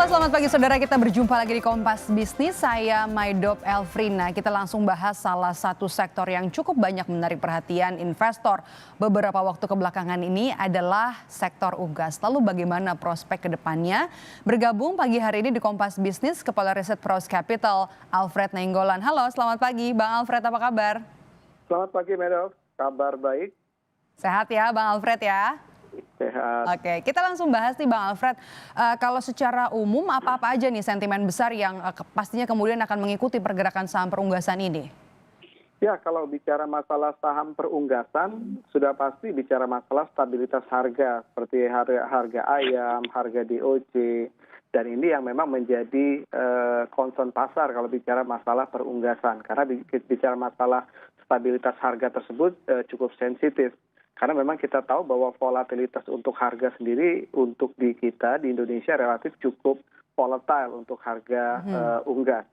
Halo, selamat pagi saudara. Kita berjumpa lagi di Kompas Bisnis. Saya Maidop Elfrina. Kita langsung bahas salah satu sektor yang cukup banyak menarik perhatian investor beberapa waktu kebelakangan ini adalah sektor unggas. Lalu bagaimana prospek ke depannya? Bergabung pagi hari ini di Kompas Bisnis Kepala Riset Pros Capital Alfred Nainggolan. Halo, selamat pagi Bang Alfred, apa kabar? Selamat pagi Maidop, kabar baik. Sehat ya Bang Alfred ya? Sehat. Oke, kita langsung bahas nih Bang Alfred. Kalau secara umum apa-apa aja nih sentimen besar yang pastinya kemudian akan mengikuti pergerakan saham perunggasan ini? Ya, kalau bicara masalah saham perunggasan, sudah pasti bicara masalah stabilitas harga, seperti harga ayam, harga DOC, dan ini yang memang menjadi concern pasar kalau bicara masalah perunggasan. Karena bicara masalah stabilitas harga tersebut cukup sensitif. Karena memang kita tahu bahwa volatilitas untuk harga sendiri untuk di kita di Indonesia relatif cukup volatile untuk harga unggas.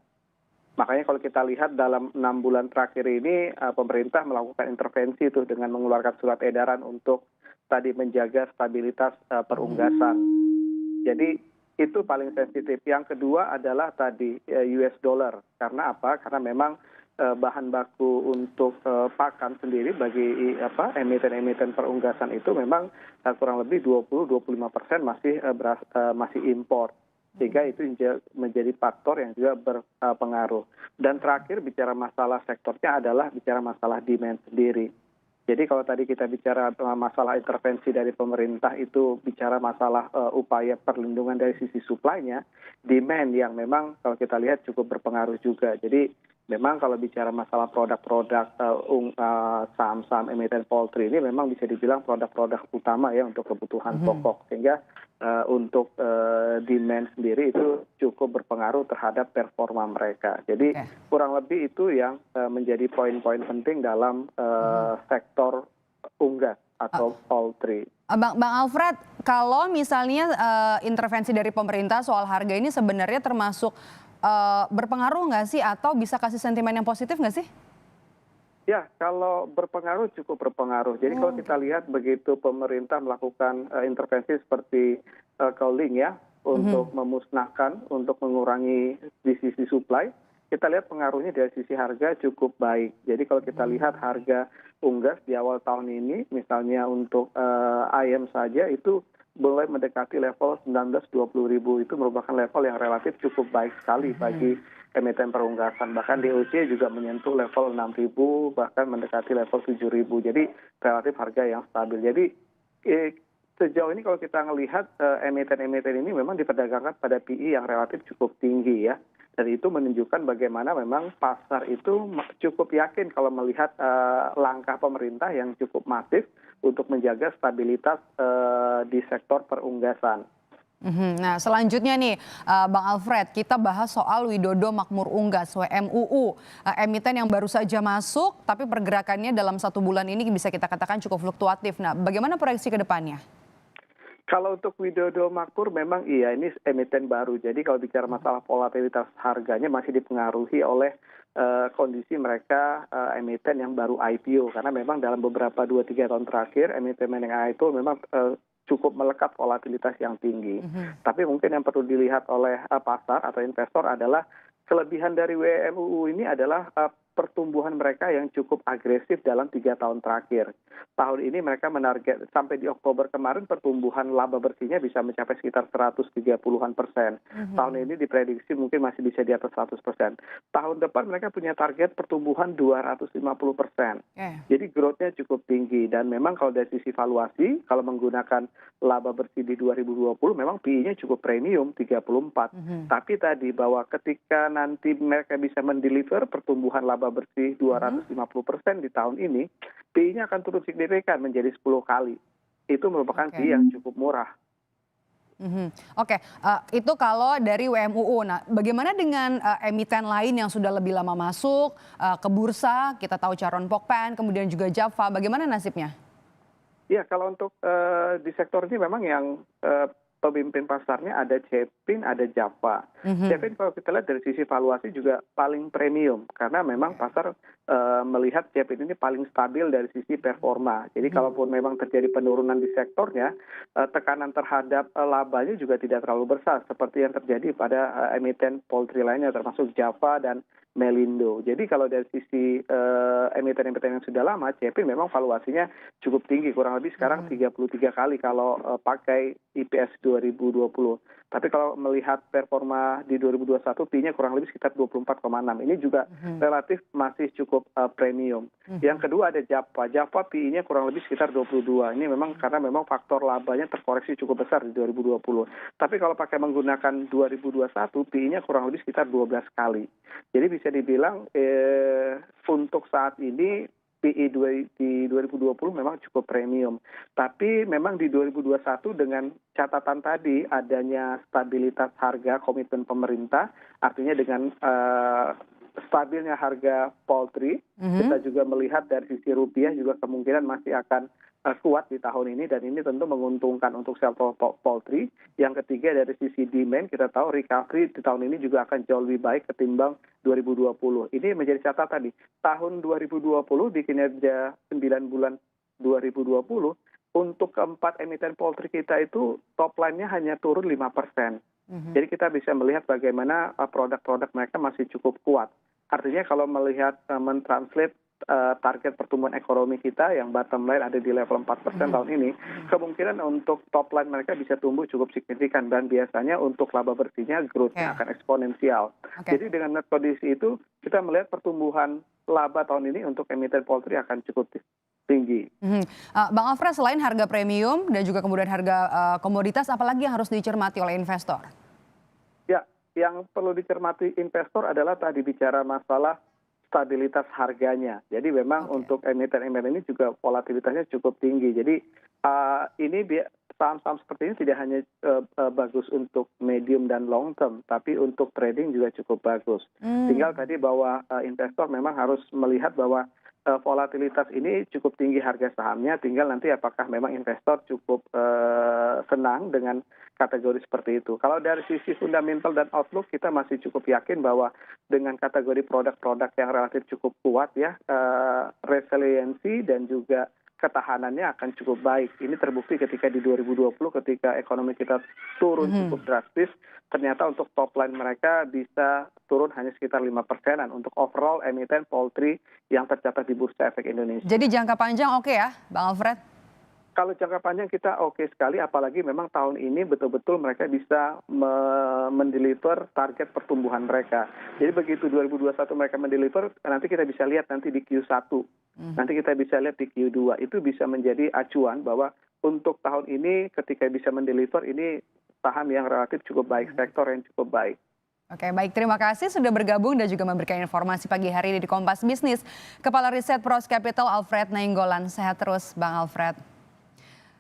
Makanya kalau kita lihat dalam 6 bulan terakhir ini pemerintah melakukan intervensi itu dengan mengeluarkan surat edaran untuk tadi menjaga stabilitas perunggasan. Jadi itu paling sensitif. Yang kedua adalah tadi US dollar. Karena apa? Karena memang bahan baku untuk pakan sendiri bagi emiten-emiten perunggasan itu memang kurang lebih 20-25% masih impor, sehingga itu menjadi faktor yang juga berpengaruh. Dan terakhir bicara masalah sektornya adalah bicara masalah demand sendiri. Jadi kalau tadi kita bicara masalah intervensi dari pemerintah itu bicara masalah upaya perlindungan dari sisi supply-nya, demand yang memang kalau kita lihat cukup berpengaruh juga. Jadi memang kalau bicara masalah produk-produk saham-saham emiten poultry ini memang bisa dibilang produk-produk utama ya untuk kebutuhan pokok. Sehingga untuk demand sendiri itu cukup berpengaruh terhadap performa mereka. Jadi kurang lebih itu yang menjadi poin-poin penting dalam sektor unggas atau poultry. Bang Alfred, kalau misalnya intervensi dari pemerintah soal harga ini sebenarnya termasuk berpengaruh nggak sih atau bisa kasih sentimen yang positif nggak sih? Ya, kalau berpengaruh cukup berpengaruh. Jadi kalau kita lihat begitu pemerintah melakukan intervensi seperti culling ya untuk memusnahkan, untuk mengurangi di sisi supply, kita lihat pengaruhnya dari sisi harga cukup baik. Jadi kalau kita lihat harga unggas di awal tahun ini, misalnya untuk ayam saja itu mulai mendekati level 19-20 ribu. Itu merupakan level yang relatif cukup baik sekali bagi emiten perunggasan. Bahkan DOC juga menyentuh level 6 ribu, bahkan mendekati level 7 ribu. Jadi relatif harga yang stabil. Jadi sejauh ini kalau kita melihat emiten-emiten ini memang diperdagangkan pada PE yang relatif cukup tinggi ya. Dan itu menunjukkan bagaimana memang pasar itu cukup yakin kalau melihat langkah pemerintah yang cukup masif untuk menjaga stabilitas di sektor perunggasan. Nah selanjutnya nih Bang Alfred, kita bahas soal Widodo Makmur Unggas WMUU, emiten yang baru saja masuk tapi pergerakannya dalam 1 bulan ini bisa kita katakan cukup fluktuatif. Nah bagaimana proyeksi ke depannya? Kalau untuk Widodo Makmur memang iya ini emiten baru. Jadi kalau bicara masalah volatilitas harganya masih dipengaruhi oleh kondisi mereka emiten yang baru IPO. Karena memang dalam beberapa 2-3 tahun terakhir emiten yang IPO memang cukup melekat volatilitas yang tinggi. Tapi mungkin yang perlu dilihat oleh pasar atau investor adalah kelebihan dari WMUU ini adalah pertumbuhan mereka yang cukup agresif dalam 3 tahun terakhir. Tahun ini mereka menarget sampai di Oktober kemarin pertumbuhan laba bersihnya bisa mencapai sekitar 130-an%. Tahun ini diprediksi mungkin masih bisa di atas 100%. Tahun depan mereka punya target pertumbuhan 250%. Jadi growth-nya cukup tinggi dan memang kalau dari sisi valuasi kalau menggunakan laba bersih di 2020 memang PE-nya cukup premium 34. Tapi tadi bahwa ketika nanti mereka bisa mendeliver pertumbuhan laba bersih 250% di tahun ini, PE-nya akan turun signifikan menjadi 10 kali. Itu merupakan PE yang cukup murah. Oke, itu kalau dari WMUU. Nah, bagaimana dengan emiten lain yang sudah lebih lama masuk ke bursa? Kita tahu Charon Pokpen, kemudian juga Java. Bagaimana nasibnya? Ya, kalau untuk di sektor ini memang yang pemimpin pasarnya ada Cepin, ada Java. Cepin kalau kita lihat dari sisi valuasi juga paling premium karena memang pasar melihat Cepin ini paling stabil dari sisi performa. Jadi kalaupun memang terjadi penurunan di sektornya, tekanan terhadap labanya juga tidak terlalu besar seperti yang terjadi pada emiten poultry lainnya termasuk Java dan Melindo. Jadi kalau dari sisi emiten-emiten yang sudah lama, Cepin memang valuasinya cukup tinggi, kurang lebih sekarang 33 kali kalau pakai IPS 2020. Tapi kalau melihat performa di 2021, P-nya kurang lebih sekitar 24,6. Ini juga relatif masih cukup premium. Yang kedua ada Java. Java PI-nya kurang lebih sekitar 22. Ini memang karena memang faktor labanya terkoreksi cukup besar di 2020. Tapi kalau pakai menggunakan 2021, PI-nya kurang lebih sekitar 12 kali. Jadi bisa dibilang untuk saat ini PI di 2020 memang cukup premium. Tapi memang di 2021 dengan catatan tadi adanya stabilitas harga komitmen pemerintah, artinya dengan stabilnya harga poultry, kita juga melihat dari sisi rupiah juga kemungkinan masih akan kuat di tahun ini dan ini tentu menguntungkan untuk sektor poultry. Yang ketiga dari sisi demand kita tahu recovery di tahun ini juga akan jauh lebih baik ketimbang 2020. Ini menjadi catatan nih. Tahun 2020 di kinerja 9 bulan 2020 untuk keempat emiten poultry kita itu top line-nya hanya turun 5%. Jadi kita bisa melihat bagaimana produk-produk mereka masih cukup kuat. Artinya kalau melihat mentranslate target pertumbuhan ekonomi kita yang bottom line ada di level 4% tahun ini, kemungkinan untuk top line mereka bisa tumbuh cukup signifikan dan biasanya untuk laba bersihnya growth-nya akan eksponensial. Jadi dengan kondisi itu kita melihat pertumbuhan laba tahun ini untuk emiten poultry akan cukup tinggi. Bang Alfred, selain harga premium dan juga kemudian harga komoditas, apalagi yang harus dicermati oleh investor? Ya, yang perlu dicermati investor adalah tadi bicara masalah stabilitas harganya. Jadi memang untuk emiten-emiten ini juga volatilitasnya cukup tinggi. Jadi ini saham-saham seperti ini tidak hanya bagus untuk medium dan long term, tapi untuk trading juga cukup bagus. Tinggal tadi bahwa investor memang harus melihat bahwa volatilitas ini cukup tinggi harga sahamnya, tinggal nanti apakah memang investor cukup senang dengan kategori seperti itu. Kalau dari sisi fundamental dan outlook kita masih cukup yakin bahwa dengan kategori produk-produk yang relatif cukup kuat ya, resiliensi dan juga ketahanannya akan cukup baik. Ini terbukti ketika di 2020 ketika ekonomi kita turun cukup drastis, ternyata untuk top line mereka bisa turun hanya sekitar 5%-an untuk overall emiten poultry yang tercatat di Bursa Efek Indonesia. Jadi jangka panjang oke ya, Bang Alfred? Kalau jangka panjang kita oke sekali, apalagi memang tahun ini betul-betul mereka bisa mendeliver target pertumbuhan mereka. Jadi begitu 2021 mereka mendeliver, nanti kita bisa lihat nanti di Q1, nanti kita bisa lihat di Q2, itu bisa menjadi acuan bahwa untuk tahun ini ketika bisa mendeliver ini saham yang relatif cukup baik, sektor yang cukup baik. Oke, baik, terima kasih sudah bergabung dan juga memberikan informasi pagi hari ini di Kompas Bisnis. Kepala Riset Pros Capital Alfred Nainggolan, sehat terus Bang Alfred.